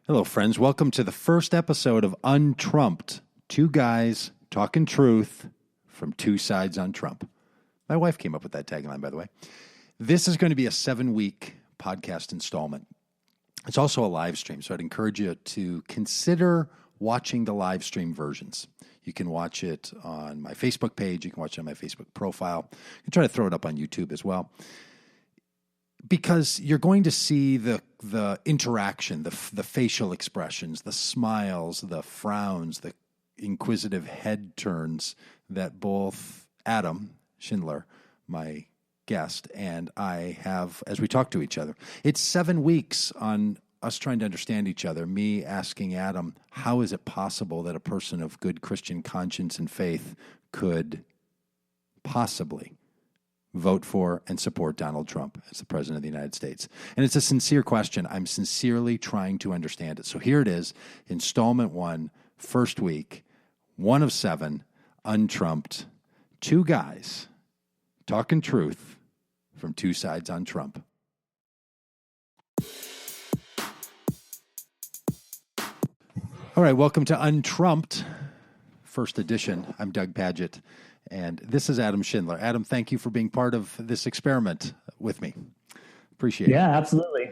Hello, friends. Welcome to the first episode of Untrumped. Two guys talking truth from two sides on Trump. My wife came up with that tagline, by the way. This is going to be a 7-week podcast installment. It's also a live stream, so I'd encourage you to consider watching the live stream versions. You can watch it on my Facebook page. You can watch it on my Facebook profile. You can try to throw it up on YouTube as well. Because you're going to see the interaction, the facial expressions, the smiles, the frowns, the inquisitive head turns that both Adam Schindler, my guest, and I have as we talk to each other. It's 7 weeks on us trying to understand each other, me asking Adam, how is it possible that a person of good Christian conscience and faith could possibly vote for and support Donald Trump as the president of the United States? And it's a sincere question. I'm sincerely trying to understand it. So here it is, installment 1, first week, 1 of 7, untrumped, two guys talking truth from two sides on Trump. All right, welcome to Untrumped, first edition. I'm Doug Pagitt. And this is Adam Schindler. Adam, thank you for being part of this experiment with me. Appreciate it. Yeah, absolutely.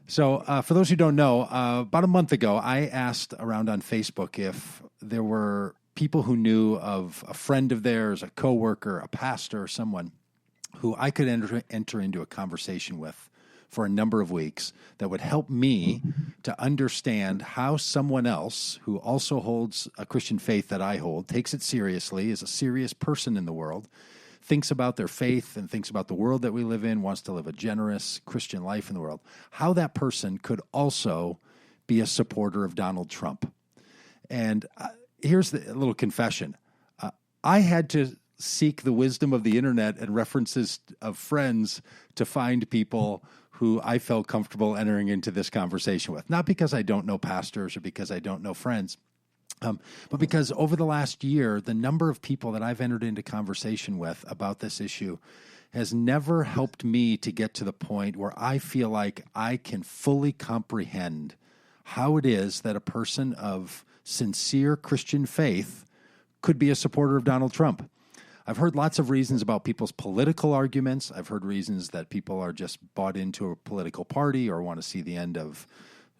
So for those who don't know, about a month ago, I asked around on Facebook if there were people who knew of a friend of theirs, a coworker, a pastor, or someone who I could enter into a conversation with for a number of weeks that would help me to understand how someone else who also holds a Christian faith that I hold, takes it seriously, is a serious person in the world, thinks about their faith and thinks about the world that we live in, wants to live a generous Christian life in the world, how that person could also be a supporter of Donald Trump. And here's a little confession. I had to seek the wisdom of the internet and references of friends to find people who I felt comfortable entering into this conversation with. Not because I don't know pastors or because I don't know friends, but because over the last year, the number of people that I've entered into conversation with about this issue has never helped me to get to the point where I feel like I can fully comprehend how it is that a person of sincere Christian faith could be a supporter of Donald Trump. I've heard lots of reasons about people's political arguments. I've heard reasons that people are just bought into a political party or want to see the end of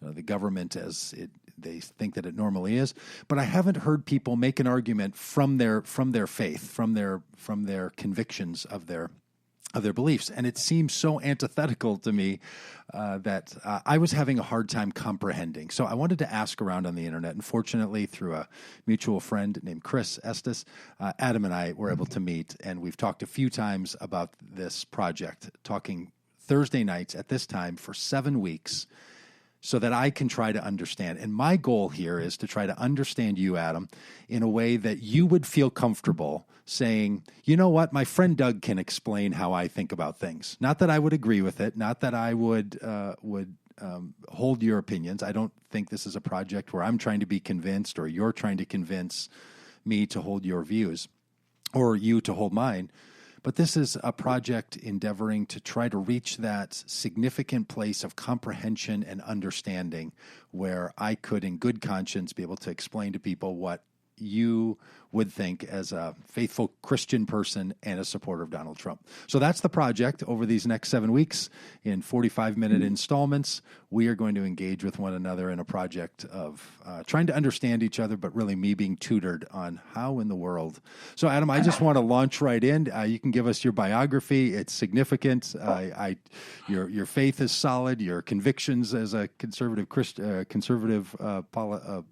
the government as they think that it normally is. But I haven't heard people make an argument from their faith, from their convictions of their beliefs. And it seems so antithetical to me that I was having a hard time comprehending. So I wanted to ask around on the internet. And fortunately, through a mutual friend named Chris Estes, Adam and I were able to meet. And we've talked a few times about this project, talking Thursday nights at this time for 7 weeks so that I can try to understand. And my goal here is to try to understand you, Adam, in a way that you would feel comfortable saying, you know what, my friend Doug can explain how I think about things. Not that I would agree with it, not that I would hold your opinions. I don't think this is a project where I'm trying to be convinced or you're trying to convince me to hold your views or you to hold mine. But this is a project endeavoring to try to reach that significant place of comprehension and understanding where I could, in good conscience, be able to explain to people what you would think as a faithful Christian person and a supporter of Donald Trump. So that's the project. Over these next 7 weeks, in 45-minute installments, we are going to engage with one another in a project of trying to understand each other, but really me being tutored on how in the world. So, Adam, I just want to launch right in. You can give us your biography. It's significant. Your faith is solid. Your convictions as a conservative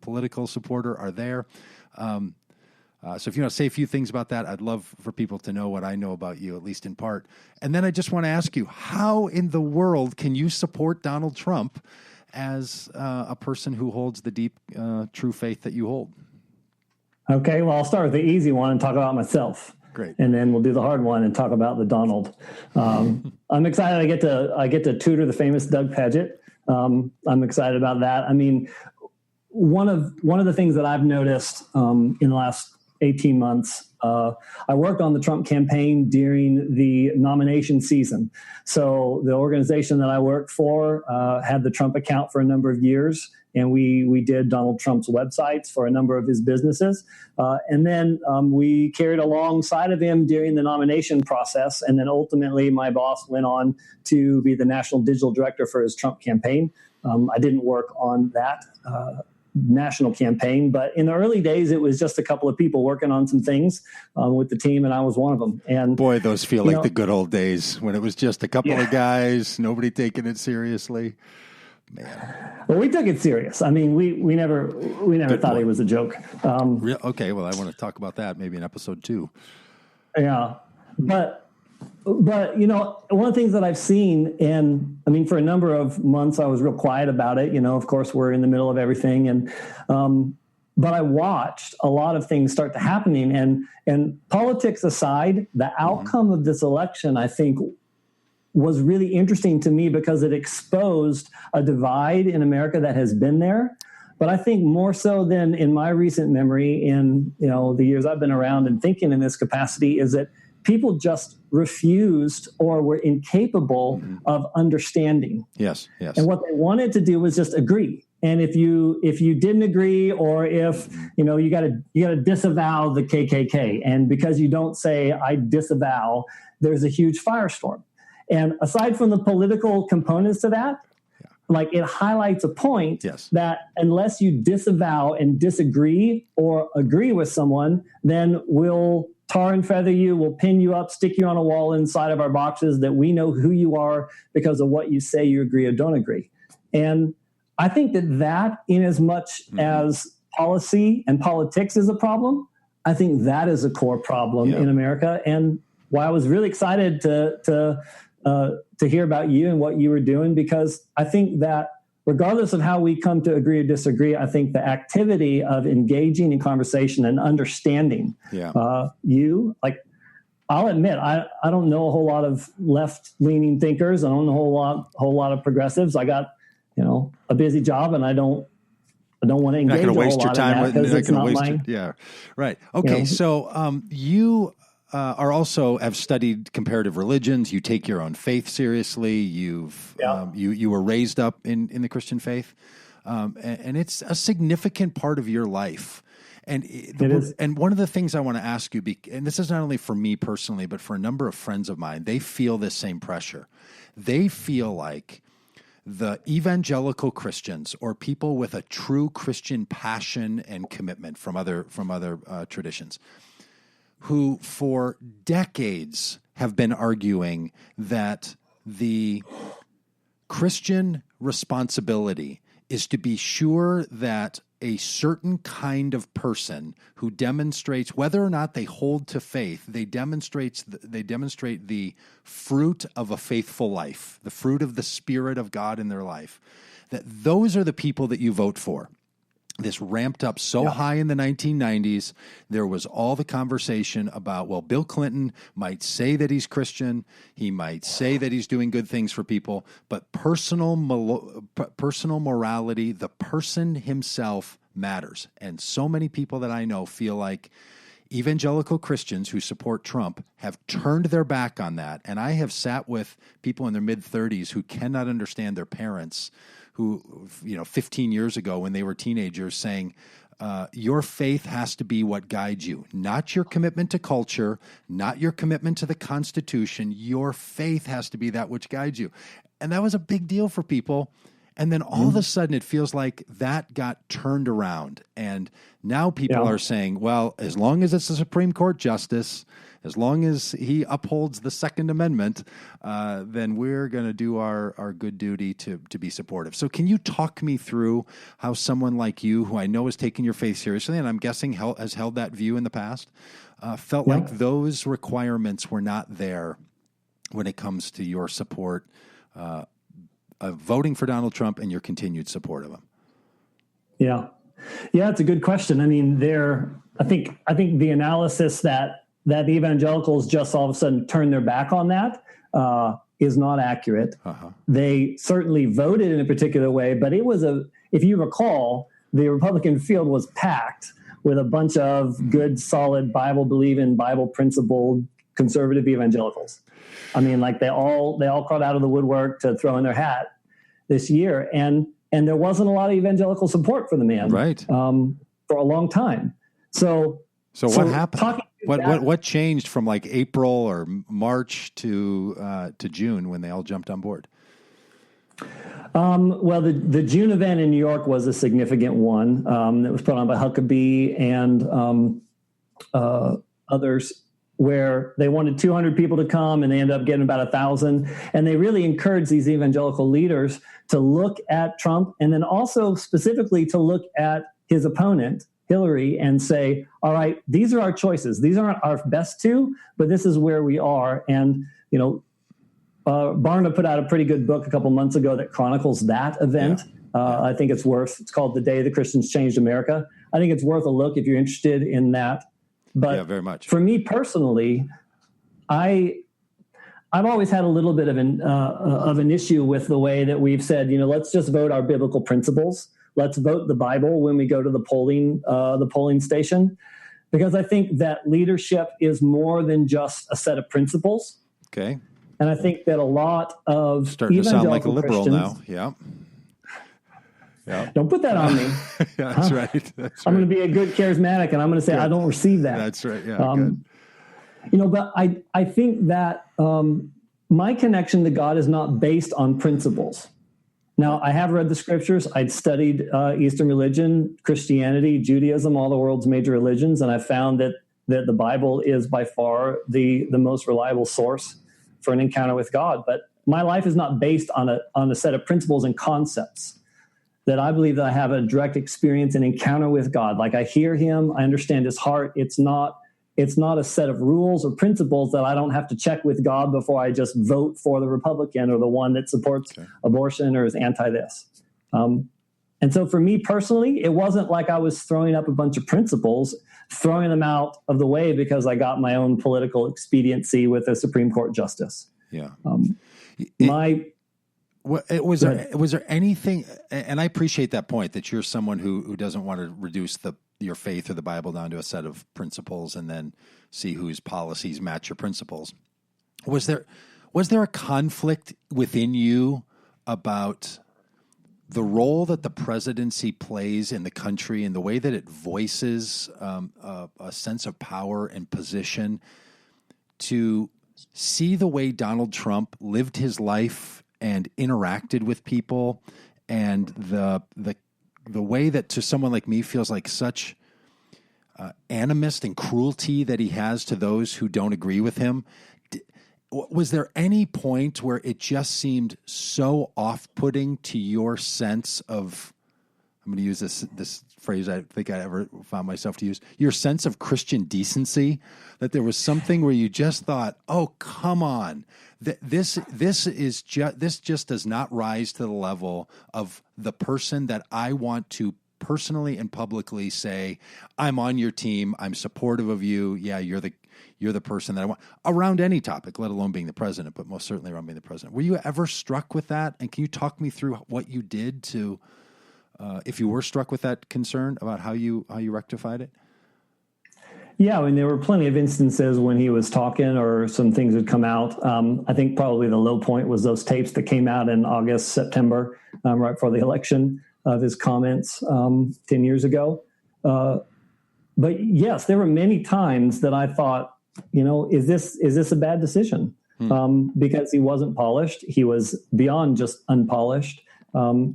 political supporter are there. So if you want to say a few things about that, I'd love for people to know what I know about you, at least in part. And then I just want to ask you, how in the world can you support Donald Trump as a person who holds the deep, true faith that you hold? Okay, well, I'll start with the easy one and talk about myself. Great. And then we'll do the hard one and talk about the Donald. I'm excited I get to tutor the famous Doug Pagitt. I'm excited about that. I mean, one of the things that I've noticed in the last 18 months. I worked on the Trump campaign during the nomination season. So the organization that I worked for had the Trump account for a number of years, and we did Donald Trump's websites for a number of his businesses. And then we carried alongside of him during the nomination process. And then ultimately, my boss went on to be the national digital director for his Trump campaign. I didn't work on that national campaign, but in the early days, it was just a couple of people working on some things with the team, and I was one of them. And boy, those feel like the good old days when it was just a couple of guys, nobody taking it seriously. Man. Well, we took it serious. I mean, we never thought it was a joke. Okay, well, I want to talk about that maybe in episode 2. Yeah, but one of the things that I've seen, and I mean, for a number of months, I was real quiet about it. Of course, we're in the middle of everything, and but I watched a lot of things start to happening, and politics aside, the outcome of this election, I think, was really interesting to me because it exposed a divide in America that has been there. But I think more so than in my recent memory, in the years I've been around and thinking in this capacity, is that people just refused or were incapable of understanding. Yes. And what they wanted to do was just agree. And if you didn't agree, or if you got to disavow the KKK, and because you don't say I disavow, there's a huge firestorm. And aside from the political components to that, like, it highlights a point that unless you disavow and disagree or agree with someone, then we'll tar and feather you, we'll pin you up, stick you on a wall inside of our boxes that we know who you are because of what you say you agree or don't agree. And I think that in as much as policy and politics is a problem, I think that is a core problem in America. And why I was really excited to hear about you and what you were doing, because I think that regardless of how we come to agree or disagree, I think the activity of engaging in conversation and understanding I'll admit, I don't know a whole lot of left-leaning thinkers. I don't know a whole lot of progressives. I got, a busy job, and I don't want to engage a whole lot in that because it's not mine. Yeah, right. Okay, so you are also have studied comparative religions. You take your own faith seriously. You were raised up in the Christian faith, and it's a significant part of your life. And one of the things I want to ask you, and this is not only for me personally, but for a number of friends of mine, they feel this same pressure. They feel like the evangelical Christians, or people with a true Christian passion and commitment from other traditions, who for decades have been arguing that the Christian responsibility is to be sure that a certain kind of person who demonstrates, whether or not they hold to faith, they demonstrate the fruit of a faithful life, the fruit of the Spirit of God in their life, that those are the people that you vote for. This ramped up so high in the 1990s. There was all the conversation about, well, Bill Clinton might say that he's Christian. He might say that he's doing good things for people, but personal morality, the person himself matters. And so many people that I know feel like evangelical Christians who support Trump have turned their back on that. And I have sat with people in their mid-30s who cannot understand their parents who, 15 years ago when they were teenagers saying, your faith has to be what guides you, not your commitment to culture, not your commitment to the Constitution. Your faith has to be that which guides you. And that was a big deal for people. And then all of a sudden it feels like that got turned around. And now people are saying, well, as long as it's a Supreme Court justice, as long as he upholds the Second Amendment, then we're going to do our good duty to be supportive. So can you talk me through how someone like you, who I know has taken your faith seriously, and I'm guessing has held that view in the past, felt like those requirements were not there when it comes to your support of voting for Donald Trump and your continued support of him? Yeah, it's a good question. I mean, I think the analysis that evangelicals just all of a sudden turn their back on that is not accurate. They certainly voted in a particular way, but it was if you recall, the Republican field was packed with a bunch of good, solid, Bible-believing, Bible-principled, conservative evangelicals. I mean, like they all crawled out of the woodwork to throw in their hat this year, and there wasn't a lot of evangelical support for the man, right, for a long time. So what happened? What changed from like April or March to June when they all jumped on board? Well, the June event in New York was a significant one that was put on by Huckabee and others, where they wanted 200 people to come and they ended up getting about 1,000. And they really encouraged these evangelical leaders to look at Trump and then also specifically to look at his opponent, Hillary, and say, all right, these are our choices. These aren't our best two, but this is where we are. And, Barna put out a pretty good book a couple months ago that chronicles that event. I think it's called The Day the Christians Changed America. I think it's worth a look if you're interested in that. But very much. For me personally, I've always had a little bit of an issue with the way that we've said, let's just vote our biblical principles. Let's vote the Bible when we go to the polling station, because I think that leadership is more than just a set of principles. Okay. And I think that a lot of starting to sound like a liberal Christians, now. Yeah. Don't put that on me. That's right. I'm going to be a good charismatic, and I'm going to say I don't receive that. That's right. Yeah. Good. But I think that my connection to God is not based on principles. Now, I have read the scriptures. I'd studied Eastern religion, Christianity, Judaism, all the world's major religions, and I found that the Bible is by far the most reliable source for an encounter with God. But my life is not based on a set of principles and concepts. That I believe that I have a direct experience and encounter with God. Like I hear him, I understand his heart. It's not a set of rules or principles that I don't have to check with God before I just vote for the Republican or the one that supports abortion or is anti this. And so for me personally, it wasn't like I was throwing up a bunch of principles, throwing them out of the way because I got my own political expediency with a Supreme Court justice. Yeah. Was there anything, and I appreciate that point, that you're someone who doesn't want to reduce your faith or the Bible down to a set of principles and then see whose policies match your principles. Was there a conflict within you about the role that the presidency plays in the country and the way that it voices a sense of power and position, to see the way Donald Trump lived his life and interacted with people, and the way that to someone like me feels like such animus and cruelty that he has to those who don't agree with him? Was there any point where it just seemed so off-putting to your sense of, I'm going to use this phrase I think I ever found myself to use, your sense of Christian decency, that there was something where you just thought, oh, come on, this just does not rise to the level of the person that I want to personally and publicly say, I'm on your team, I'm supportive of you, yeah, you're the person that I want, around any topic, let alone being the president, but most certainly around being the president. Were you ever struck with that? And can you talk me through what you did to, if you were struck with that concern, about how you rectified it? Yeah, I mean, there were plenty of instances when he was talking or some things had come out. I think probably the low point was those tapes that came out in August, September, right before the election, of his comments 10 years ago. But yes, there were many times that I thought, is this a bad decision? Because he wasn't polished. He was beyond just unpolished.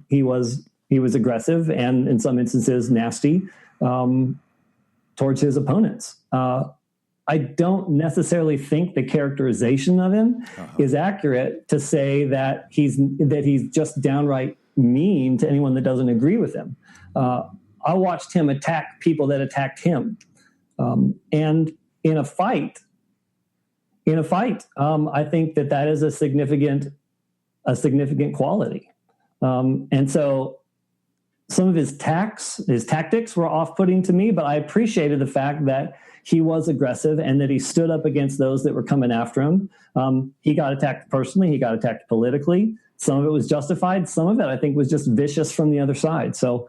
He was aggressive and in some instances nasty towards his opponents. I don't necessarily think the characterization of him is accurate to say that he's just downright mean to anyone that doesn't agree with him. I watched him attack people that attacked him. And in a fight, I think that is a significant quality. And so some of his tactics were off-putting to me, but I appreciated the fact that he was aggressive and that he stood up against those that were coming after him. He got attacked personally. He got attacked politically. Some of it was justified. Some of it, I think, was just vicious from the other side. So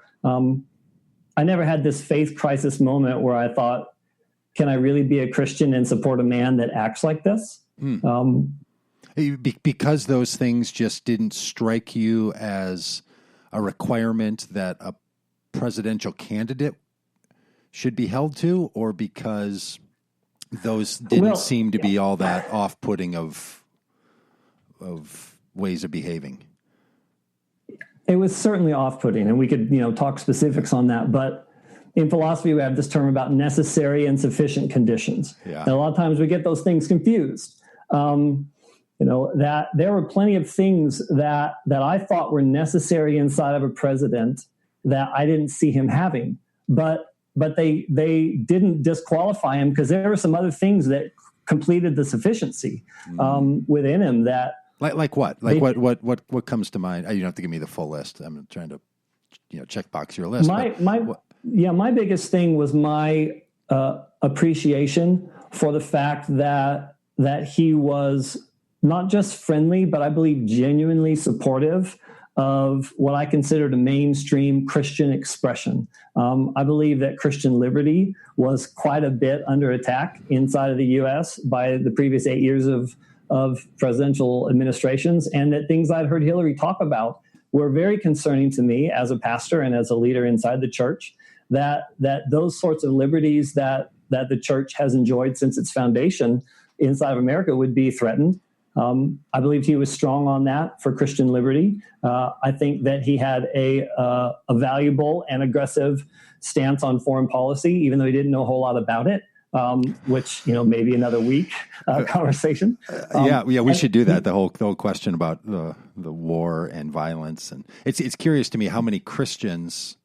I never had this faith crisis moment where I thought, can I really be a Christian and support a man that acts like this? Because those things just didn't strike you as a requirement that a presidential candidate should be held to, or because those didn't seem to be all that off-putting of ways of behaving? It was certainly off-putting, and we could, talk specifics on that. But in philosophy, we have this term about necessary and sufficient conditions. Yeah. And a lot of times we get those things confused. That there were plenty of things that I thought were necessary inside of a president that I didn't see him having. But they didn't disqualify him, because there were some other things that completed the sufficiency within him. That like what? Like what comes to mind? You don't have to give me the full list. I'm trying to check box your list. My biggest thing was my appreciation for the fact that he was not just friendly, but I believe genuinely supportive of what I considered a mainstream Christian expression. I believe that Christian liberty was quite a bit under attack inside of the U.S. by the previous 8 years of presidential administrations, and that things I'd heard Hillary talk about were very concerning to me as a pastor and as a leader inside the church, that those sorts of liberties that the church has enjoyed since its foundation inside of America would be threatened. I believed he was strong on that for Christian liberty. I think that he had a valuable and aggressive stance on foreign policy, even though he didn't know a whole lot about it, which, maybe another week conversation. We should do that. The whole question about the war and violence. And it's curious to me how many Christians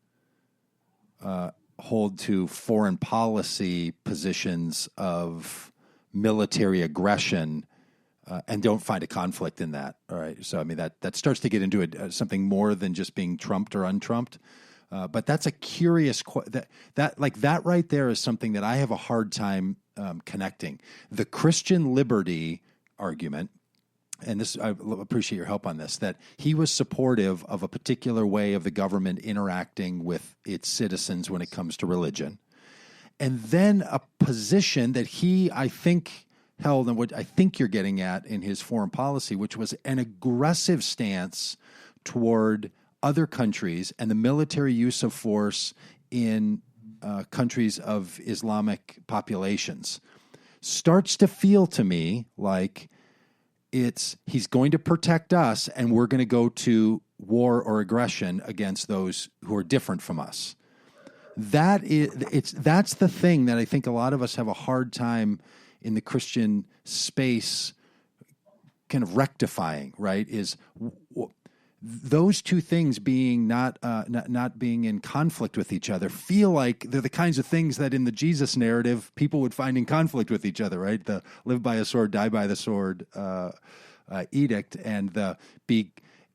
hold to foreign policy positions of military aggression and don't find a conflict in that. All right. So, I mean, that starts to get into something more than just being trumped or untrumped. But that's a curious that right there is something that I have a hard time connecting. The Christian liberty argument, and this, I appreciate your help on this, that he was supportive of a particular way of the government interacting with its citizens when it comes to religion. And then a position that he, I think, held, and what I think you're getting at in his foreign policy, which was an aggressive stance toward other countries and the military use of force in countries of Islamic populations, starts to feel to me like he's going to protect us and we're going to go to war or aggression against those who are different from us. That's the thing that I think a lot of us have a hard time in the Christian space kind of rectifying, right? Is those two things being not being in conflict with each other feel like they're the kinds of things that in the Jesus narrative people would find in conflict with each other, right? The live by a sword, die by the sword edict, and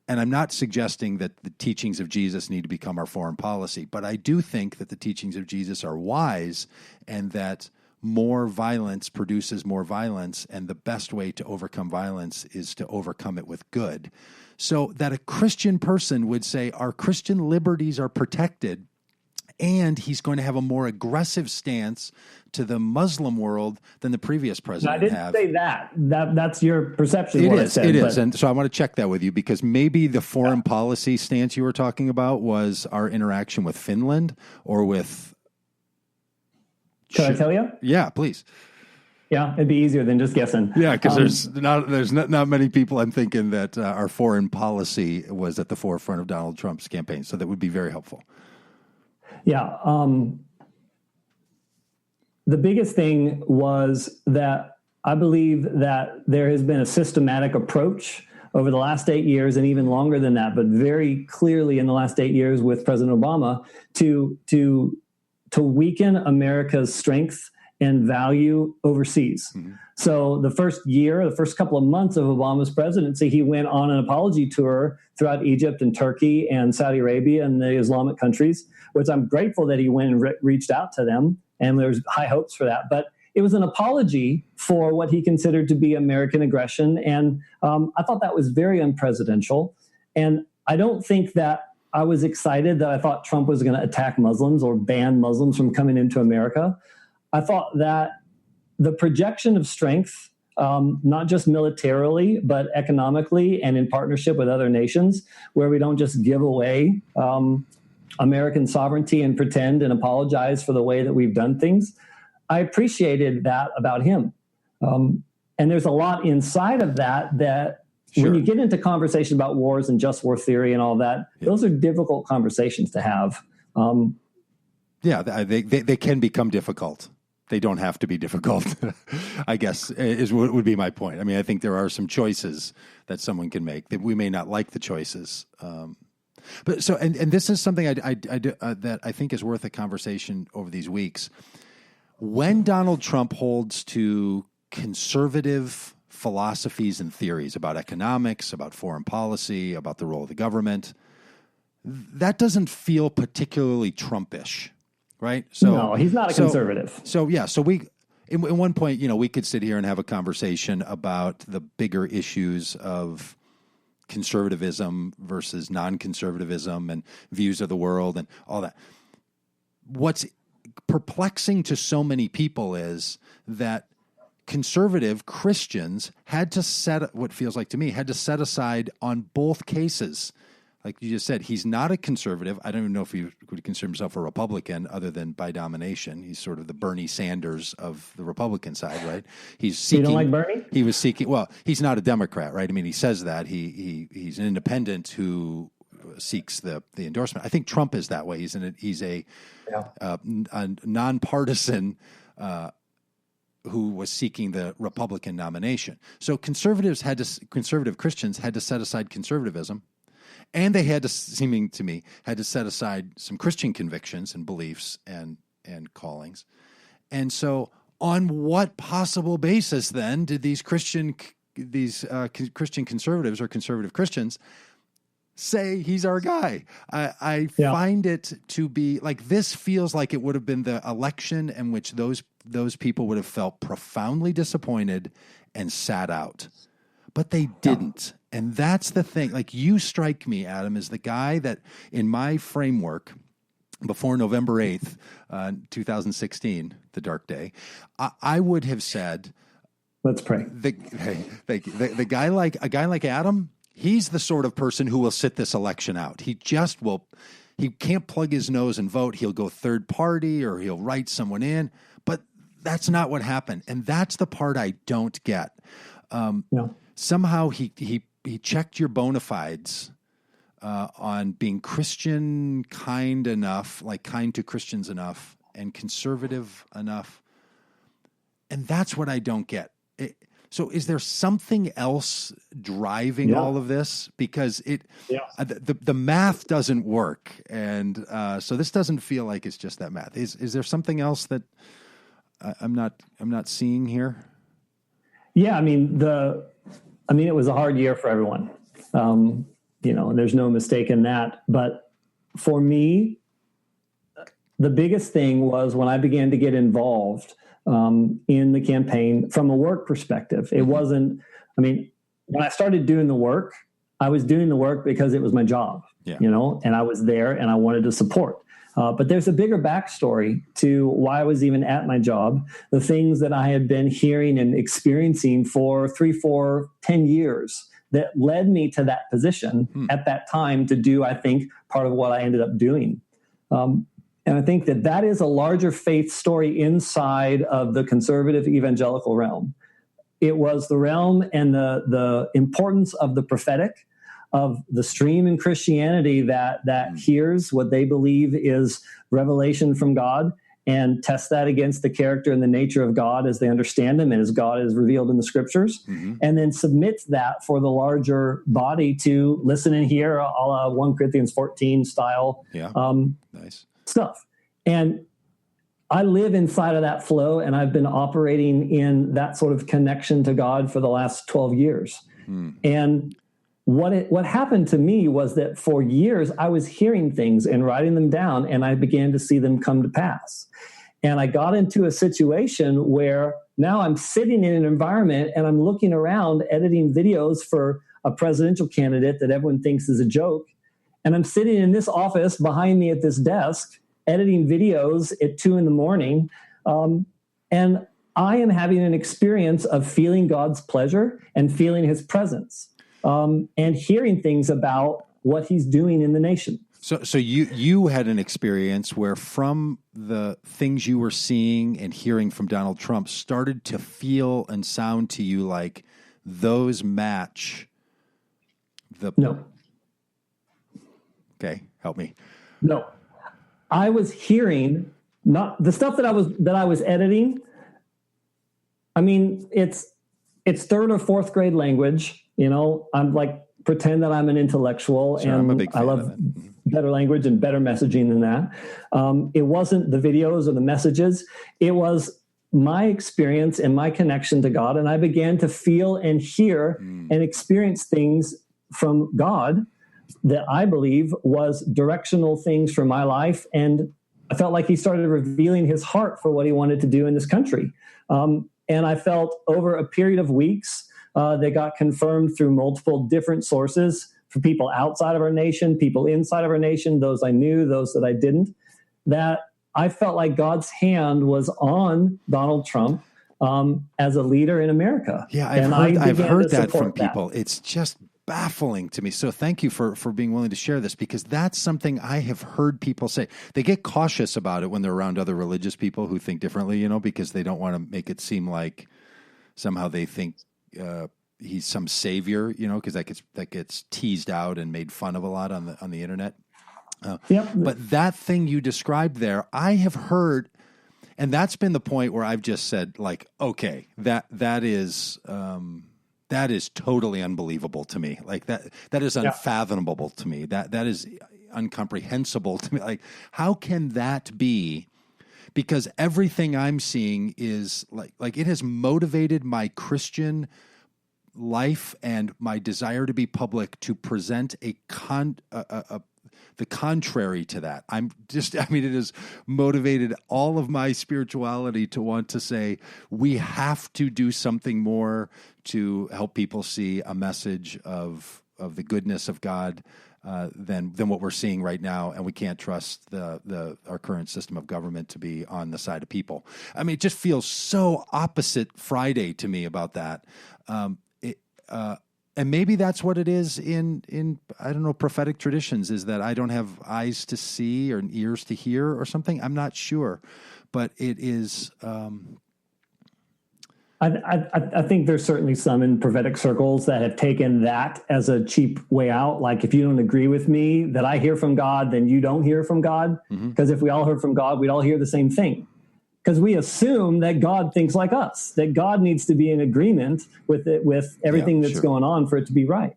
I'm not suggesting that the teachings of Jesus need to become our foreign policy, but I do think that the teachings of Jesus are wise, and that more violence produces more violence, and the best way to overcome violence is to overcome it with good. So that a Christian person would say our Christian liberties are protected, and he's going to have a more aggressive stance to the Muslim world than the previous president had. I didn't say that. That's your perception. It is. And so I want to check that with you, because maybe the foreign policy stance you were talking about was our interaction with Finland or with... Should I tell you? Yeah, please. Yeah, it'd be easier than just guessing. Yeah, because there's not many people I'm thinking that our foreign policy was at the forefront of Donald Trump's campaign, so that would be very helpful. Yeah. The biggest thing was that I believe that there has been a systematic approach over the last 8 years, and even longer than that, but very clearly in the last 8 years with President Obama, to weaken America's strength and value overseas. Mm-hmm. So the first couple of months of Obama's presidency, he went on an apology tour throughout Egypt and Turkey and Saudi Arabia and the Islamic countries, which I'm grateful that he went and reached out to them, and there's high hopes for that. But it was an apology for what he considered to be American aggression, and I thought that was very unpresidential. And I don't think that I was excited that I thought Trump was going to attack Muslims or ban Muslims from coming into America. I thought that the projection of strength, not just militarily, but economically and in partnership with other nations, where we don't just give away American sovereignty and pretend and apologize for the way that we've done things. I appreciated that about him. And there's a lot inside of that Sure. When you get into conversation about wars and just war theory and all that, those are difficult conversations to have. They can become difficult. They don't have to be difficult, I guess, is what would be my point. I mean, I think there are some choices that someone can make that we may not like the choices. But so, and this is something that I think is worth a conversation over these weeks. When Donald Trump holds to conservative philosophies and theories about economics, about foreign policy, about the role of the government, that doesn't feel particularly Trumpish, right? So, no, he's not a conservative. So we, at one point, we could sit here and have a conversation about the bigger issues of conservatism versus non-conservatism and views of the world and all that. What's perplexing to so many people is that conservative Christians had to set aside on both cases. Like you just said, he's not a conservative. I don't even know if he would consider himself a Republican other than by domination. He's sort of the Bernie Sanders of the Republican side, right? He's seeking. You don't like Bernie? He was seeking. Well, he's not a Democrat, right? I mean, he says that he's an independent who seeks the endorsement. I think Trump is that way. He's a nonpartisan who was seeking the Republican nomination. So conservative Christians had to set aside conservatism, and they had to, seeming to me, had to set aside some Christian convictions and beliefs and callings. And so on what possible basis then did these Christian conservatives or conservative Christians say he's our guy? I find it to be like, this feels like it would have been the election in which those people would have felt profoundly disappointed and sat out. But they didn't. And that's the thing. Like, you strike me, Adam, as the guy that in my framework before November 8th, 2016, the dark day, I would have said, let's pray. The guy like Adam, he's the sort of person who will sit this election out. He can't plug his nose and vote. He'll go third party or he'll write someone in, but that's not what happened. And that's the part I don't get. Somehow he checked your bona fides on being Christian kind enough, like kind to Christians enough, and conservative enough. And that's what I don't get. So is there something else driving all of this? Because the math doesn't work. And so this doesn't feel like it's just that math. Is there something else that I'm not seeing here? Yeah, I mean, it was a hard year for everyone. And there's no mistake in that. But for me, the biggest thing was when I began to get involved in the campaign from a work perspective. It wasn't, when I started doing the work, I was doing the work because it was my job, and I was there and I wanted to support. But there's a bigger backstory to why I was even at my job, the things that I had been hearing and experiencing for 3, 4, 10 years that led me to that position at that time to do, I think, part of what I ended up doing. And I think that is a larger faith story inside of the conservative evangelical realm. It was the realm and the importance of the prophetic, of the stream in Christianity that hears what they believe is revelation from God and tests that against the character and the nature of God as they understand him and as God is revealed in the scriptures, and then submits that for the larger body to listen and hear, a la 1 Corinthians 14 style stuff. And I live inside of that flow, and I've been operating in that sort of connection to God for the last 12 years. And what happened to me was that for years I was hearing things and writing them down, and I began to see them come to pass. And I got into a situation where now I'm sitting in an environment and I'm looking around editing videos for a presidential candidate that everyone thinks is a joke. And I'm sitting in this office behind me at this desk, editing videos at 2 a.m. And I am having an experience of feeling God's pleasure and feeling his presence, and hearing things about what he's doing in the nation. So you had an experience where, from the things you were seeing and hearing from Donald Trump, started to feel and sound to you like those match the... No. Okay, help me. No. I was hearing not the stuff that I was editing. I mean, it's third or fourth grade language. I'm like, pretend that I'm an intellectual, sure, and I'm a big fan I love of that. better language and better messaging than that. It wasn't the videos or the messages. It was my experience and my connection to God. And I began to feel and hear and experience things from God that I believe was directional things for my life. And I felt like he started revealing his heart for what he wanted to do in this country. And I felt over a period of weeks, they got confirmed through multiple different sources, for people outside of our nation, people inside of our nation, those I knew, those that I didn't, that I felt like God's hand was on Donald Trump as a leader in America. Yeah, I've heard that from people. It's just baffling to me. So thank you for being willing to share this, because that's something I have heard people say. They get cautious about it when they're around other religious people who think differently, because they don't want to make it seem like somehow they think he's some savior, because that gets teased out and made fun of a lot on the internet. Yep. But that thing you described there, I have heard, and that's been the point where I've just said, like, okay, that is totally unbelievable to me. Like that is unfathomable to me. That is incomprehensible to me. Like, how can that be? Because everything I'm seeing is like it has motivated my Christian life and my desire to be public to present the contrary to that. It has motivated all of my spirituality to want to say, we have to do something more to help people see a message of the goodness of God than what we're seeing right now, and we can't trust our current system of government to be on the side of people. I mean, it just feels so opposite Friday to me about that. And maybe that's what it is in I don't know, prophetic traditions, is that I don't have eyes to see or ears to hear or something. I'm not sure, but it is. I think there's certainly some in prophetic circles that have taken that as a cheap way out. Like, if you don't agree with me that I hear from God, then you don't hear from God. Because if we all heard from God, we'd all hear the same thing. Because we assume that God thinks like us, that God needs to be in agreement with everything that's going on for it to be right.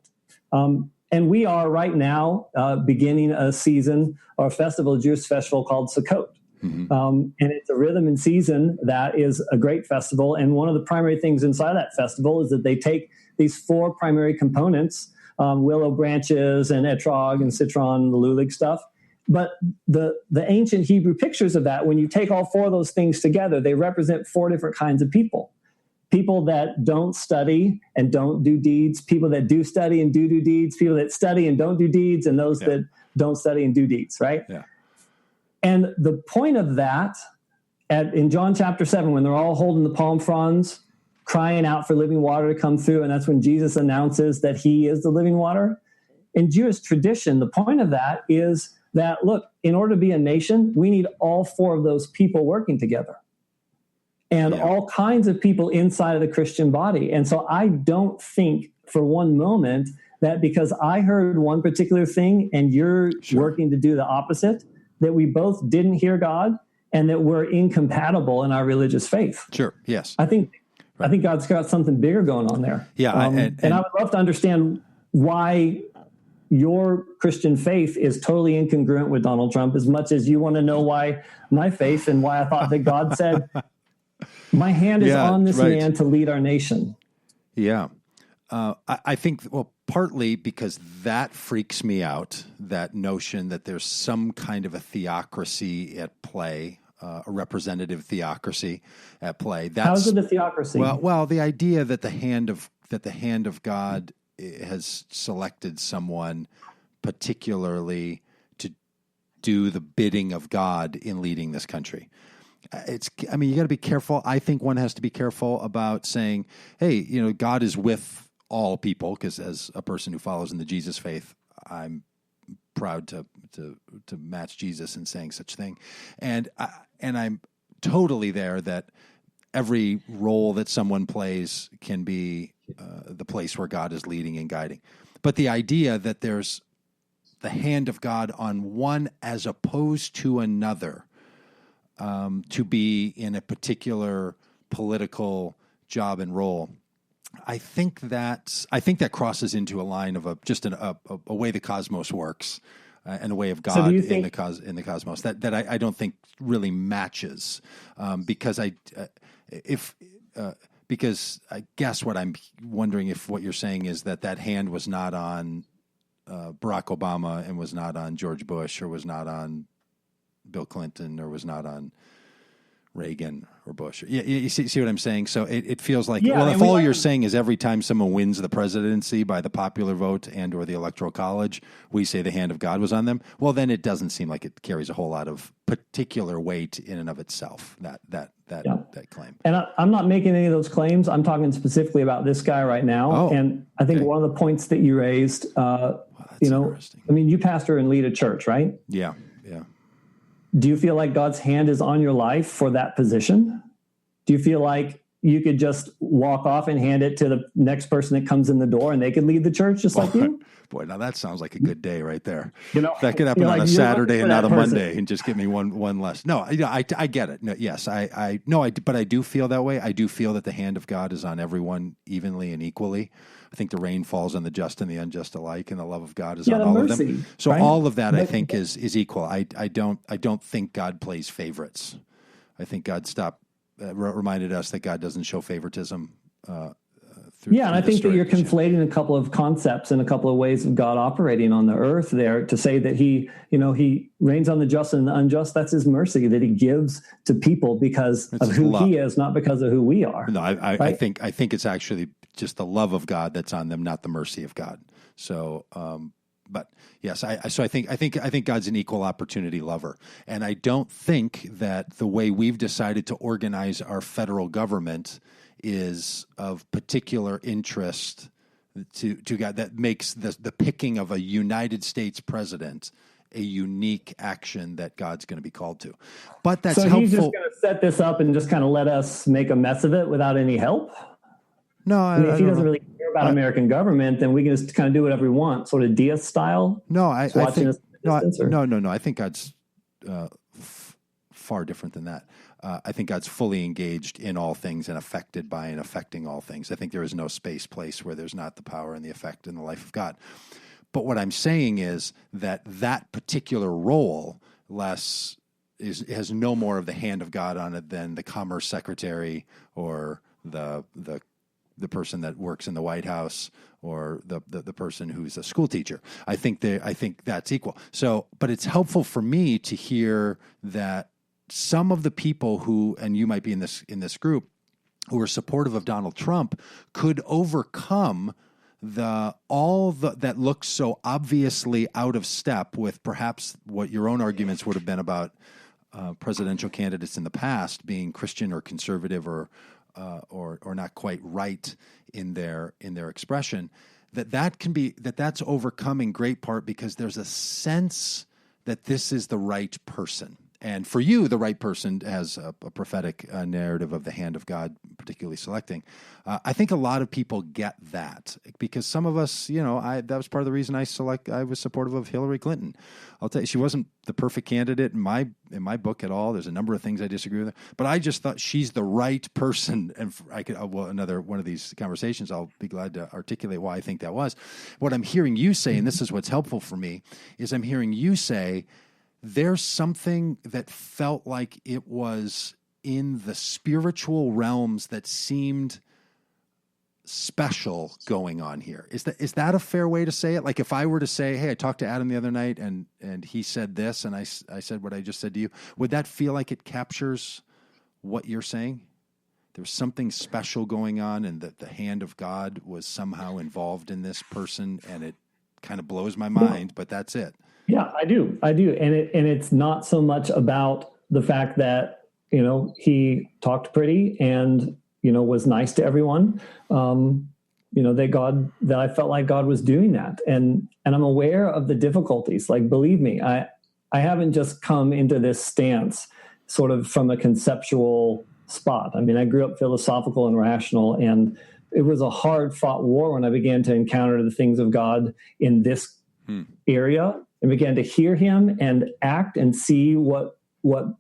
And we are right now beginning a season or a festival, a Jewish festival called Sukkot. And it's a rhythm and season that is a great festival. And one of the primary things inside that festival is that they take these 4 primary components, willow branches and etrog and citron, the lulig stuff. But the ancient Hebrew pictures of that, when you take all 4 of those things together, they represent 4 different kinds of people. People that don't study and don't do deeds, people that do study and do deeds, people that study and don't do deeds, and those that don't study and do deeds, right? Yeah. And the point of that, in John chapter 7, when they're all holding the palm fronds, crying out for living water to come through, and that's when Jesus announces that he is the living water. In Jewish tradition, the point of that is that, look, in order to be a nation, we need all 4 of those people working together, and all kinds of people inside of the Christian body. And so I don't think for one moment that because I heard one particular thing and you're working to do the opposite, that we both didn't hear God and that we're incompatible in our religious faith. Sure. Yes. I think God's got something bigger going on there. Yeah. And I would love to understand why your Christian faith is totally incongruent with Donald Trump, as much as you want to know why my faith and why I thought that God said, my hand is on this man to lead our nation. Yeah. I think, well, partly because that freaks me out, that notion that there's some kind of a theocracy at play, a representative theocracy at play. How is it a theocracy? Well, the idea that the hand of God has selected someone particularly to do the bidding of God in leading this country. You got to be careful. I think one has to be careful about saying, hey, God is with all people, because as a person who follows in the Jesus faith, I'm proud to match Jesus in saying such thing. And I'm totally there that every role that someone plays can be the place where God is leading and guiding. But the idea that there's the hand of God on one as opposed to another, to be in a particular political job and role, I think that crosses into a line of a way the cosmos works, and a way of God in the cosmos that I don't think really matches, because I guess what I'm wondering if what you're saying is that hand was not on Barack Obama and was not on George Bush or was not on Bill Clinton or was not on Reagan or Bush. You see what I'm saying? So it feels like, if all you're saying is every time someone wins the presidency by the popular vote and or the electoral college, we say the hand of God was on them, well, then it doesn't seem like it carries a whole lot of particular weight in and of itself, that claim. And I'm not making any of those claims. I'm talking specifically about this guy right now. And I think one of the points that you raised, you pastor and lead a church, right? Yeah. Do you feel like God's hand is on your life for that position? Do you feel like you could just walk off and hand it to the next person that comes in the door and they could lead the church just like you? Boy, now that sounds like a good day right there. That could happen on a Saturday and not a Monday, and just give me one less. No, I get it. No, yes, but I do feel that way. I do feel that the hand of God is on everyone evenly and equally. I think the rain falls on the just and the unjust alike, and the love of God is on all of them. So right? All of that, I think, is equal. I don't think God plays favorites. I think God reminded us that God doesn't show favoritism. And I think that you're conflating a couple of concepts and a couple of ways of God operating on the earth there to say that he reigns on the just and the unjust. That's his mercy that he gives to people because of who he is, not because of who we are. No, I think it's actually just the love of God that's on them, not the mercy of God. So, but yes, I think God's an equal opportunity lover, and I don't think that the way we've decided to organize our federal government is of particular interest to God, that makes the picking of a United States president a unique action that God's going to be called to. But that's helpful. So he's just going to set this up and just kind of let us make a mess of it without any help? No, if he doesn't really care about American government, then we can just kind of do whatever we want, sort of Diaz style. No, I think no. I think God's far different than that. I think God's fully engaged in all things and affected by and affecting all things. I think there is no place where there's not the power and the effect in the life of God. But what I'm saying is that particular role has no more of the hand of God on it than the commerce secretary or the person that works in the White House or the person who's a school teacher. I think that's equal. So, but it's helpful for me to hear that some of the people who, and you might be in this group, who are supportive of Donald Trump could overcome that looks so obviously out of step with perhaps what your own arguments would have been about presidential candidates in the past being Christian or conservative or not quite right in their expression. That's overcome in great part because there's a sense that this is the right person. And for you, the right person has a prophetic narrative of the hand of God particularly selecting. I think a lot of people get that because some of us, that was part of the reason I was supportive of Hillary Clinton. I'll tell you, she wasn't the perfect candidate in my book at all. There's a number of things I disagree with, but I just thought she's the right person. And another one of these conversations, I'll be glad to articulate why I think that was. What I'm hearing you say, and this is what's helpful for me, is I'm hearing you say, there's something that felt like it was in the spiritual realms that seemed special going on here. Is that a fair way to say it? Like if I were to say, hey, I talked to Adam the other night and he said this and I said what I just said to you, would that feel like it captures what you're saying? There's something special going on and that the hand of God was somehow involved in this person and it kind of blows my mind, but that's it. Yeah, I do. And it's not so much about the fact that, he talked pretty and, was nice to everyone. That I felt like God was doing that. And I'm aware of the difficulties. Like, believe me, I haven't just come into this stance sort of from a conceptual spot. I mean, I grew up philosophical and rational, and it was a hard fought war when I began to encounter the things of God in this area and began to hear him and act and see what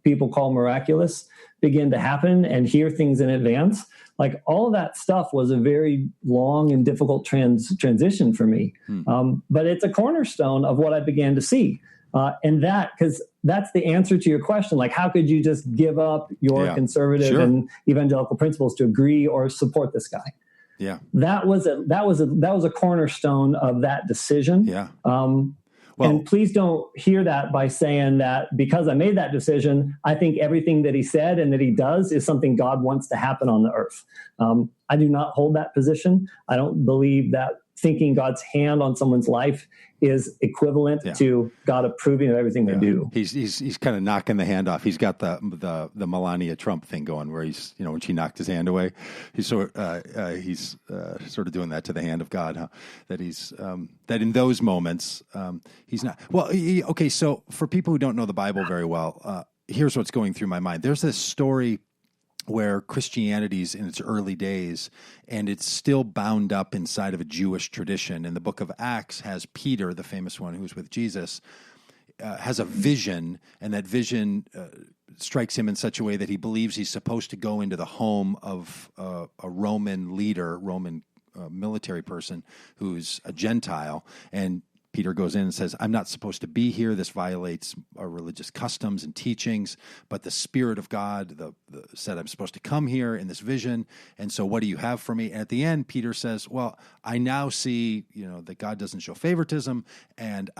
people call miraculous begin to happen and hear things in advance. Like, all of that stuff was a very long and difficult transition for me. But it's a cornerstone of what I began to see. Because that's the answer to your question. Like, how could you just give up your conservative and evangelical principles to agree or support this guy? Yeah. That was a cornerstone of that decision. Yeah. And please don't hear that by saying that because I made that decision, I think everything that he said and that he does is something God wants to happen on the earth. I do not hold that position. I don't believe that thinking God's hand on someone's life is equivalent to God approving of everything they do. He's kind of knocking the hand off. He's got the Melania Trump thing going, where he's, when she knocked his hand away, he's sort of doing that to the hand of God. Huh? That he's that in those moments he's not. Well, okay. So for people who don't know the Bible very well, here's what's going through my mind. There's this story where Christianity's in its early days, and it's still bound up inside of a Jewish tradition. And the book of Acts has Peter, the famous one who's with Jesus, has a vision, and that vision strikes him in such a way that he believes he's supposed to go into the home of a Roman leader, Roman military person who's a Gentile, and Peter goes in and says, I'm not supposed to be here. This violates our religious customs and teachings, but the Spirit of God said I'm supposed to come here in this vision, and so what do you have for me? And at the end, Peter says, well, I now see, that God doesn't show favoritism, and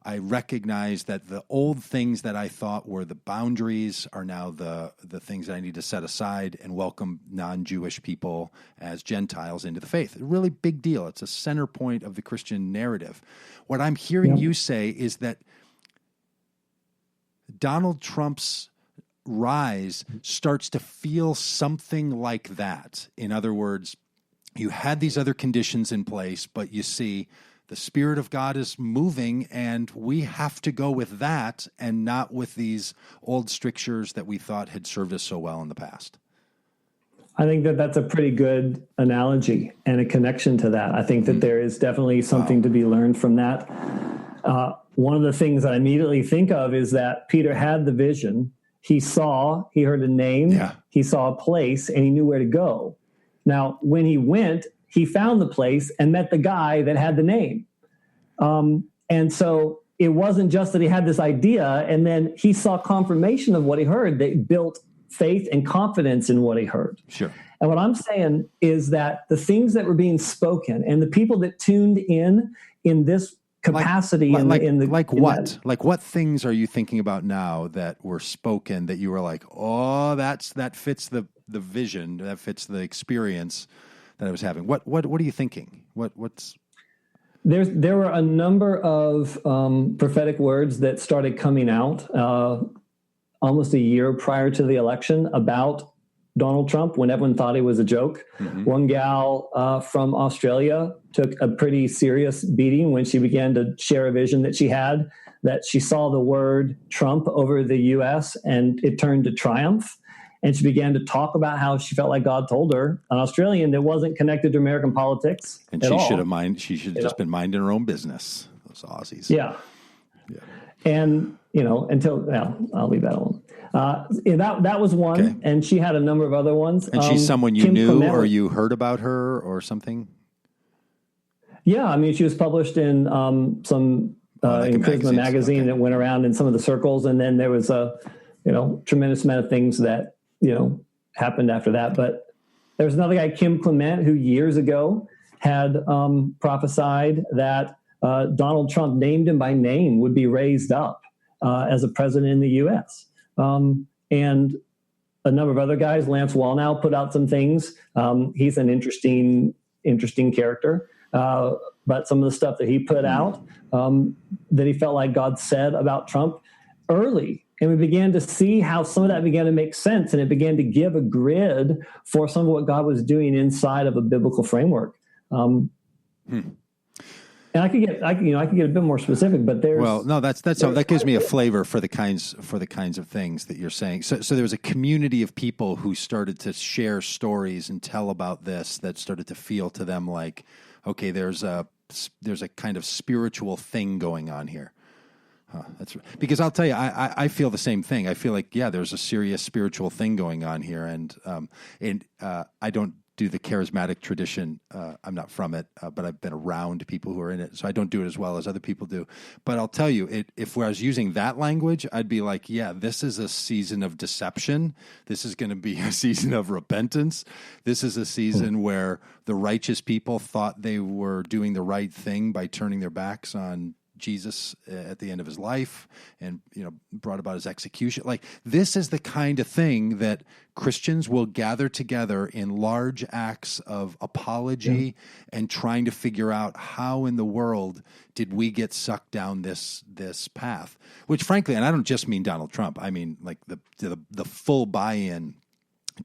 I recognize that the old things that I thought were the boundaries are now the things that I need to set aside and welcome non-Jewish people as Gentiles into the faith. A really big deal. It's a center point of the Christian narrative. What I'm hearing you say is that Donald Trump's rise starts to feel something like that. In other words, you had these other conditions in place, but you see the Spirit of God is moving, and we have to go with that and not with these old strictures that we thought had served us so well in the past. I think that that's a pretty good analogy and a connection to that. I think that there is definitely something to be learned from that. One of the things I immediately think of is that Peter had the vision. He heard a name, he saw a place, and he knew where to go. Now, when he went, he found the place and met the guy that had the name. And so it wasn't just that he had this idea and then he saw confirmation of what he heard. They built faith and confidence in what he heard. Sure. And what I'm saying is that the things that were being spoken and the people that tuned in this capacity what things are you thinking about now that were spoken that you were like, oh, that fits the vision, that fits the experience that I was having? What are you thinking? There were a number of prophetic words that started coming out almost a year prior to the election about Donald Trump, when everyone thought he was a joke. Mm-hmm. One gal from Australia took a pretty serious beating when she began to share a vision that she had, that she saw the word Trump over the U.S. and it turned to triumph. And she began to talk about how she felt like God told her, an Australian that wasn't connected to American politics. And she should have just been minding her own business. Those Aussies. Yeah. And, I'll leave that alone. That was one. Okay. And she had a number of other ones. And she's someone you knew or you heard about her or something? Yeah. I mean, she was published in some in Charisma magazine that went around in some of the circles. And then there was a, tremendous amount of things that, happened after that. But there was another guy, Kim Clement, who years ago had prophesied that Donald Trump, named him by name, would be raised up as a president in the U.S. And a number of other guys, Lance Wallnau put out some things. He's an interesting character. but some of the stuff that he put out that he felt like God said about Trump early. And we began to see how some of that began to make sense, and it began to give a grid for some of what God was doing inside of a biblical framework. And I could get a bit more specific, but that gives me a flavor for the kinds of things that you're saying. So there was a community of people who started to share stories and tell about this that started to feel to them like, okay, there's a kind of spiritual thing going on here. That's because I'll tell you, I feel the same thing. I feel like, there's a serious spiritual thing going on here, and I don't do the charismatic tradition. I'm not from it, but I've been around people who are in it, so I don't do it as well as other people do. But I'll tell you, if I was using that language, I'd be like, this is a season of deception. This is going to be a season of repentance. This is a season where the righteous people thought they were doing the right thing by turning their backs on Jesus at the end of his life and, brought about his execution. Like, this is the kind of thing that Christians will gather together in large acts of apology and trying to figure out how in the world did we get sucked down this path, which frankly, and I don't just mean Donald Trump, I mean like the full buy-in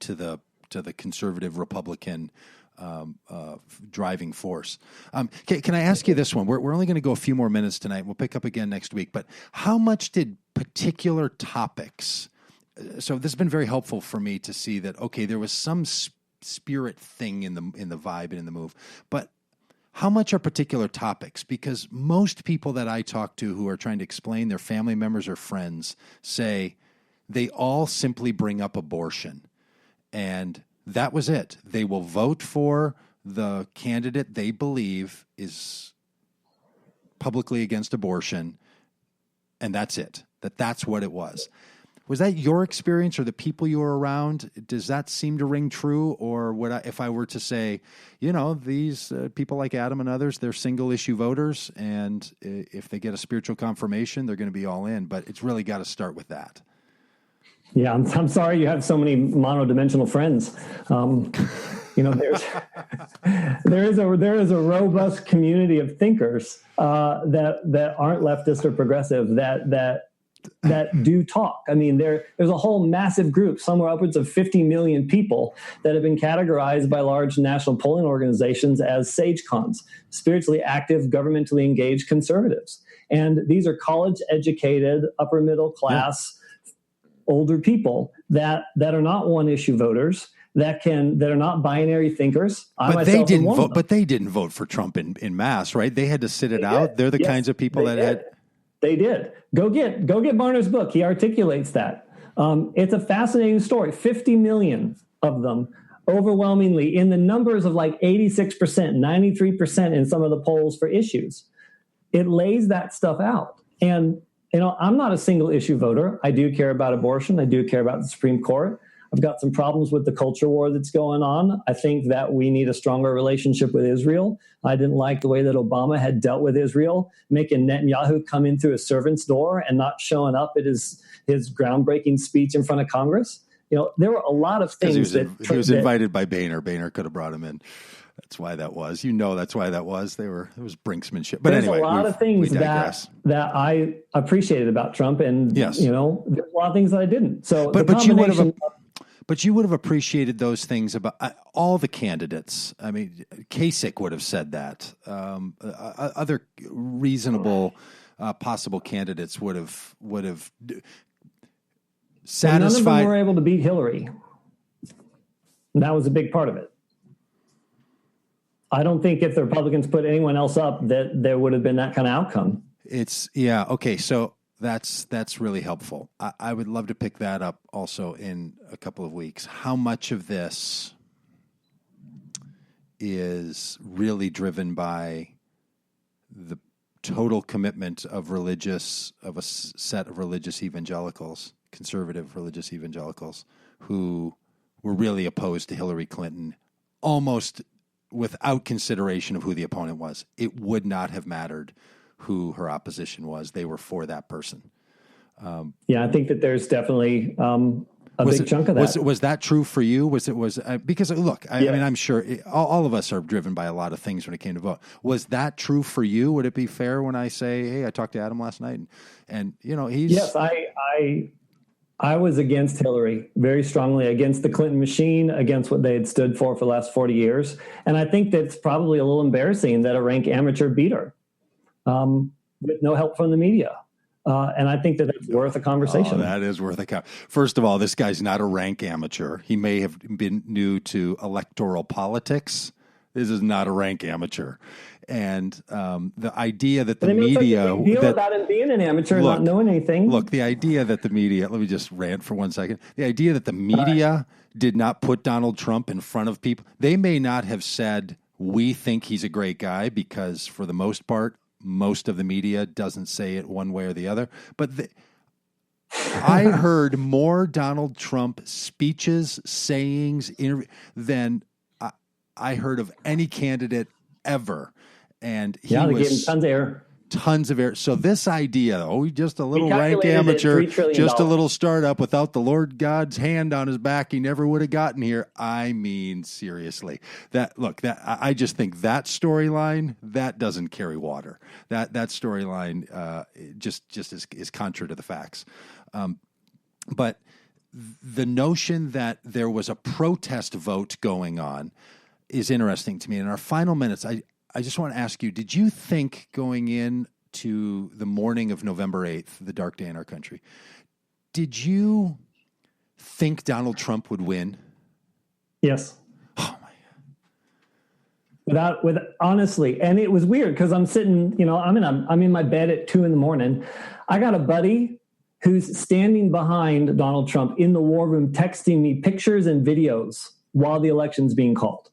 to the conservative Republican driving force. Can I ask you this one? We're only going to go a few more minutes tonight. We'll pick up again next week. But how much did particular topics? So this has been very helpful for me to see that. Okay, there was some spirit thing in the vibe and in the move, but how much are particular topics? Because most people that I talk to who are trying to explain their family members or friends say they all simply bring up abortion, and that was it. They will vote for the candidate they believe is publicly against abortion, and that's it. That's what it was. Was that your experience or the people you were around? Does that seem to ring true? Or if I were to say, these people like Adam and others, they're single-issue voters, and if they get a spiritual confirmation, they're going to be all in. But it's really got to start with that. Yeah, I'm sorry you have so many monodimensional friends. There is a robust community of thinkers that aren't leftist or progressive that do talk. I mean, there's a whole massive group, somewhere upwards of 50 million people that have been categorized by large national polling organizations as SageCons, spiritually active, governmentally engaged conservatives. And these are college-educated, upper middle class, older people that are not one-issue voters, that are not binary thinkers. But they didn't vote. But they didn't vote for Trump in mass, right? They had to sit it out. They're the kinds of people that had. They did. Go get Barner's book. He articulates that. It's a fascinating story. 50 million of them, overwhelmingly in the numbers of like 86%, 93% in some of the polls for issues. It lays that stuff out. And I'm not a single issue voter. I do care about abortion. I do care about the Supreme Court. I've got some problems with the culture war that's going on. I think that we need a stronger relationship with Israel. I didn't like the way that Obama had dealt with Israel, making Netanyahu come in through a servant's door and not showing up at his groundbreaking speech in front of Congress. There were a lot of things he was invited by Boehner. Boehner could have brought him in. That's why that was. That's why that was. It was brinksmanship. But there's a lot of things that I appreciated about Trump, and there's a lot of things that I didn't. So, but you would have appreciated those things about all the candidates. I mean, Kasich would have said that. Other reasonable possible candidates would have satisfied. None of them were able to beat Hillary. That was a big part of it. I don't think if the Republicans put anyone else up that there would have been that kind of outcome. Okay. So that's really helpful. I would love to pick that up also in a couple of weeks. How much of this is really driven by the total commitment of a set of religious evangelicals, conservative religious evangelicals, who were really opposed to Hillary Clinton almost without consideration of who the opponent was. It would not have mattered who her opposition was. They were for that person. I think that there's definitely big chunk of that. Was that true for you? Because look, I mean, I'm sure all of us are driven by a lot of things when it came to vote. Was that true for you? Would it be fair when I say, hey, I talked to Adam last night and he's... Yes, I was against Hillary very strongly, against the Clinton machine, against what they had stood for the last 40 years. And I think that's probably a little embarrassing that a rank amateur beat her with no help from the media. And I think that that's worth a conversation. Oh, that is worth a conversation. First of all, this guy's not a rank amateur. He may have been new to electoral politics. This is not a rank amateur. And the idea that the media... Such a big deal about him being an amateur and not knowing anything. Look, the idea that the media... Let me just rant for 1 second. The idea that the media did not put Donald Trump in front of people... They may not have said, we think he's a great guy, because for the most part, most of the media doesn't say it one way or the other. But I heard more Donald Trump speeches, sayings, than I heard of any candidate ever. And they gave him tons of air. So this idea, just a little rank amateur, just a little startup without the Lord God's hand on his back, he never would have gotten here. I mean, seriously, I just think that storyline, that doesn't carry water. That storyline just is contrary to the facts. But the notion that there was a protest vote going on is interesting to me. In our final minutes, I just want to ask you, did you think going in to the morning of November 8th, the dark day in our country, did you think Donald Trump would win? Yes. Oh my God. Honestly, and it was weird because I'm sitting, I'm in my bed at 2 a.m. I got a buddy who's standing behind Donald Trump in the war room, texting me pictures and videos while the election's being called.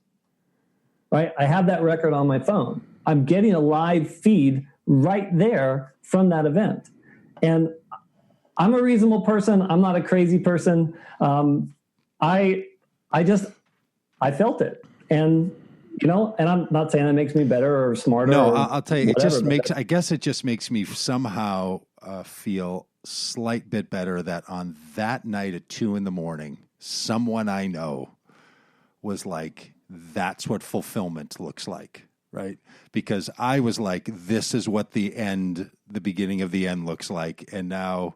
Right? I have that record on my phone. I'm getting a live feed right there from that event. And I'm a reasonable person. I'm not a crazy person. I felt it. And, and I'm not saying that makes me better or smarter. No, I'll tell you, I guess it just makes me somehow feel slight bit better that on that night at 2 a.m, someone I know was like, that's what fulfillment looks like, right? Because I was like, this is what the beginning of the end looks like. And now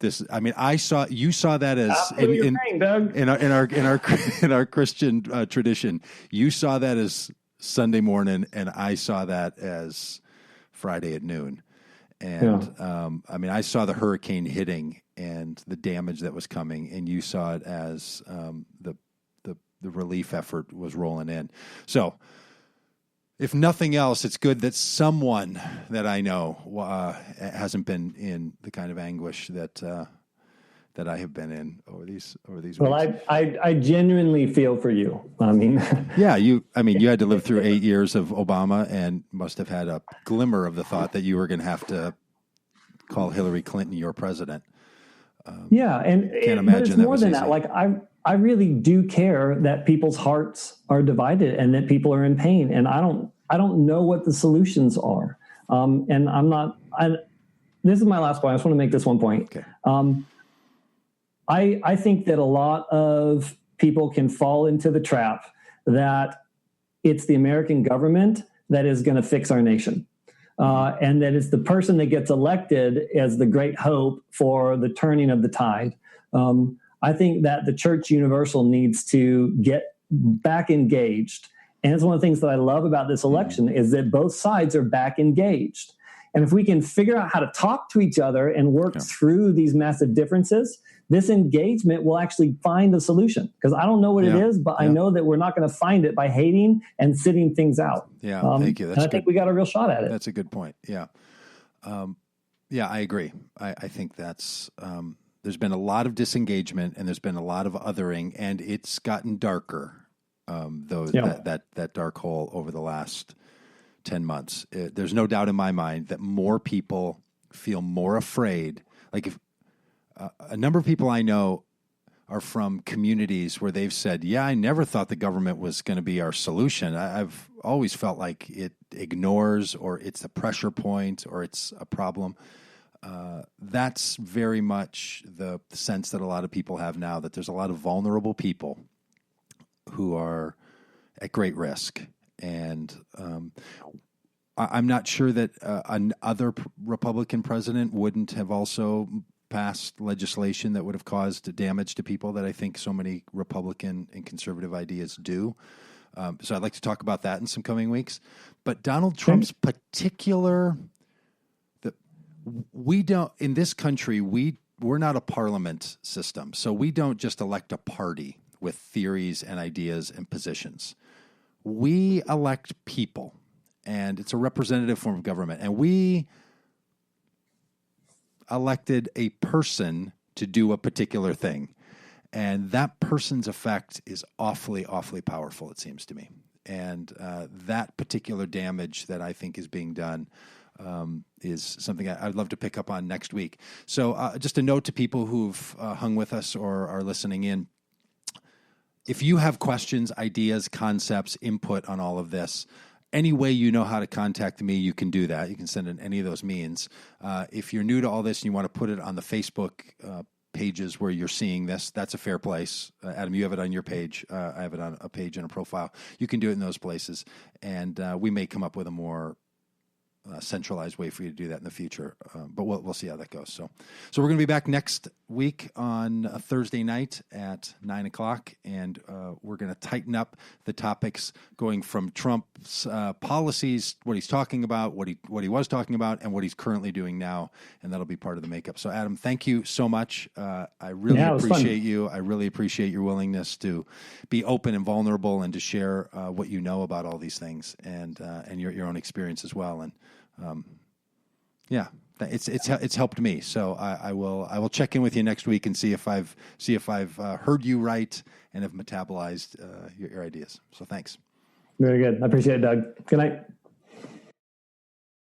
you saw that as in our Christian tradition, you saw that as Sunday morning, and I saw that as Friday at noon. And I saw the hurricane hitting and the damage that was coming, and you saw it as the relief effort was rolling in. So if nothing else, it's good that someone that I know hasn't been in the kind of anguish that I have been in over these weeks. Well, I genuinely feel for you. I mean, yeah, you had to live through 8 years of Obama and must have had a glimmer of the thought that you were going to have to call Hillary Clinton your president. And can't imagine but it's more than easy. that. Like I really do care that people's hearts are divided and that people are in pain. And I don't know what the solutions are. And this is my last point. I just want to make this one point. Okay. I think that a lot of people can fall into the trap that it's the American government that is going to fix our nation. And that it's the person that gets elected as the great hope for the turning of the tide. I think that the Church Universal needs to get back engaged. And it's one of the things that I love about this election is that both sides are back engaged. And if we can figure out how to talk to each other and work through these massive differences, this engagement will actually find a solution. Because I don't know what it is, but I know that we're not going to find it by hating and sitting things out. Yeah, thank you. And I think we got a real shot at it. That's a good point. Yeah. I agree. I think that's there's been a lot of disengagement and there's been a lot of othering, and it's gotten darker, that dark hole over the last 10 months. There's no doubt in my mind that more people feel more afraid. Like if a number of people I know are from communities where they've said, I never thought the government was going to be our solution. I've always felt like it ignores, or it's a pressure point, or it's a problem. that's very much the sense that a lot of people have now, that there's a lot of vulnerable people who are at great risk. And I'm not sure that another Republican president wouldn't have also passed legislation that would have caused damage to people that I think so many Republican and conservative ideas do. So I'd like to talk about that in some coming weeks. But Donald Trump's particular, we don't, in this country, we're not a parliament system. So we don't just elect a party with theories and ideas and positions. We elect people, and it's a representative form of government. And we elected a person to do a particular thing. And that person's effect is awfully, awfully powerful, it seems to me. And that particular damage that I think is being done is something I'd love to pick up on next week. So just a note to people who've hung with us or are listening in. If you have questions, ideas, concepts, input on all of this, any way you know how to contact me, you can do that. You can send in any of those means. If you're new to all this and you want to put it on the Facebook pages where you're seeing this, that's a fair place. Adam, you have it on your page. I have it on a page and a profile. You can do it in those places. And we may come up with a more centralized way for you to do that in the future. But we'll see how that goes. So we're going to be back next week on a Thursday night at 9:00, and we're going to tighten up the topics going from Trump's policies, what he's talking about, what he was talking about, and what he's currently doing now, and that'll be part of the makeup. So Adam, thank you so much. I really appreciate you. I really appreciate your willingness to be open and vulnerable and to share what you know about all these things and your own experience as well. And it's helped me. So I will check in with you next week and see if I've heard you right and have metabolized your ideas. So thanks. Very good. I appreciate it, Doug. Good night.